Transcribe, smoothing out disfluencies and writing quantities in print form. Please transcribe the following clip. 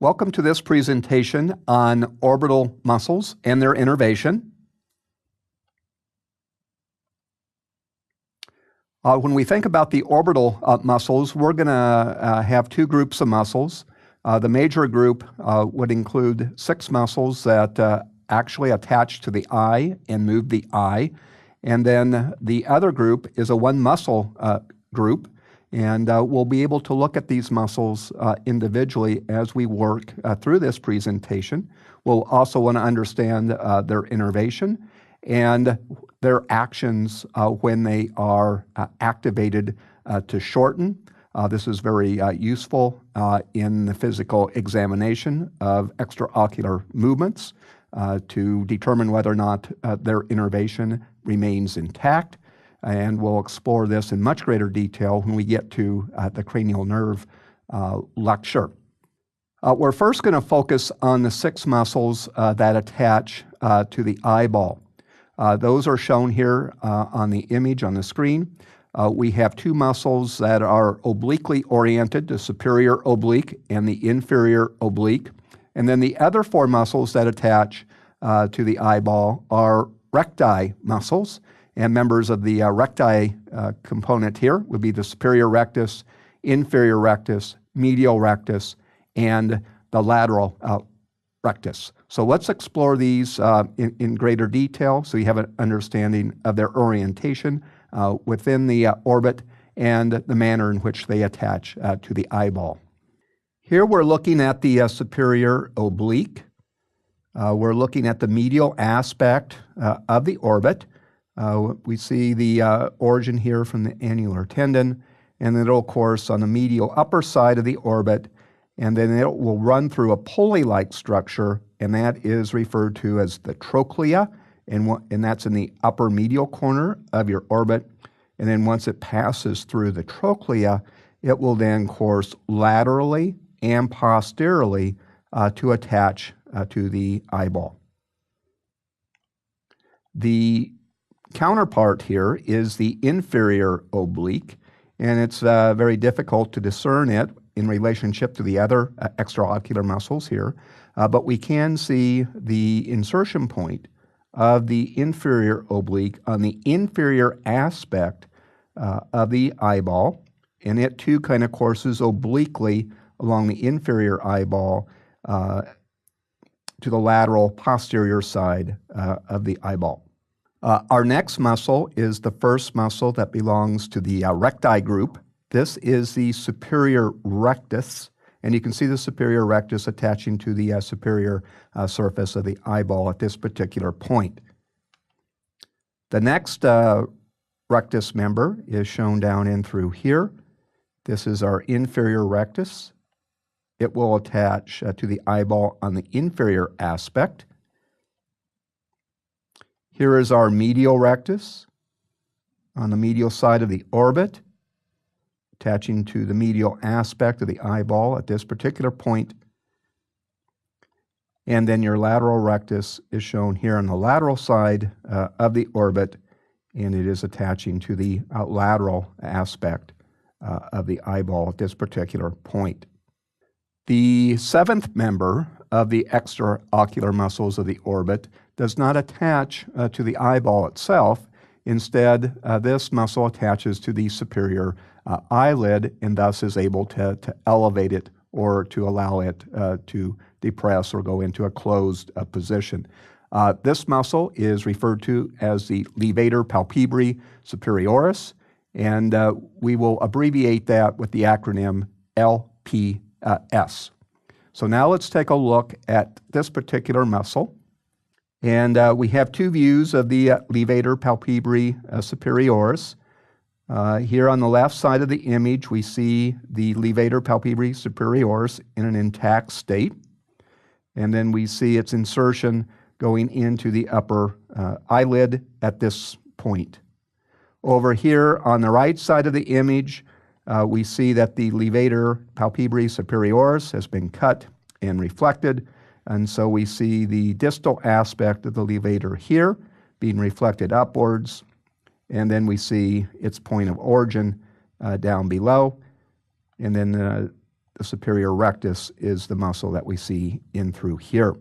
Welcome to this presentation on orbital muscles and their innervation. When we think about the orbital muscles, we're going to have two groups of muscles. The major group would include 6 muscles that actually attach to the eye and move the eye. And then the other group is a one muscle group. And we'll be able to look at these muscles individually as we work through this presentation. We'll also want to understand their innervation and their actions when they are activated to shorten. This is very useful in the physical examination of extraocular movements to determine whether or not their innervation remains intact. And we'll explore this in much greater detail when we get to the cranial nerve lecture. We're first going to focus on the 6 muscles that attach to the eyeball. Those are shown here on the image on the screen. We have 2 muscles that are obliquely oriented, the superior oblique and the inferior oblique. And then the other 4 muscles that attach to the eyeball are recti muscles. And members of the recti component here would be the superior rectus, inferior rectus, medial rectus, and the lateral rectus. So let's explore these in greater detail so you have an understanding of their orientation within the orbit and the manner in which they attach to the eyeball. Here we're looking at the superior oblique. We're looking at the medial aspect of the orbit. We see the origin here from the annular tendon, and then it'll course on the medial upper side of the orbit, and then it will run through a pulley-like structure, and that is referred to as the trochlea, and that's in the upper medial corner of your orbit. And then once it passes through the trochlea, it will then course laterally and posteriorly to attach to the eyeball. The counterpart here is the inferior oblique, and it's very difficult to discern it in relationship to the other extraocular muscles here, but we can see the insertion point of the inferior oblique on the inferior aspect of the eyeball, and it too kind of courses obliquely along the inferior eyeball to the lateral posterior side of the eyeball. Our next muscle is the first muscle that belongs to the recti group. This is the superior rectus, and you can see the superior rectus attaching to the superior surface of the eyeball at this particular point. The next rectus member is shown down in through here. This is our inferior rectus. It will attach to the eyeball on the inferior aspect. Here is our medial rectus on the medial side of the orbit, attaching to the medial aspect of the eyeball at this particular point. And then your lateral rectus is shown here on the lateral side of the orbit, and it is attaching to the lateral aspect of the eyeball at this particular point. The 7th member of the extraocular muscles of the orbit does not attach to the eyeball itself. Instead, this muscle attaches to the superior eyelid and thus is able to elevate it or to allow it to depress or go into a closed position. This muscle is referred to as the levator palpebrae superioris, and we will abbreviate that with the acronym LPS. So now let's take a look at this particular muscle. And we have 2 views of the levator palpebrae superioris. Here on the left side of the image, we see the levator palpebrae superioris in an intact state. And then we see its insertion going into the upper eyelid at this point. Over here on the right side of the image, we see that the levator palpebrae superioris has been cut and reflected, and so we see the distal aspect of the levator here being reflected upwards, and then we see its point of origin down below, and then The superior rectus is the muscle that we see in through here.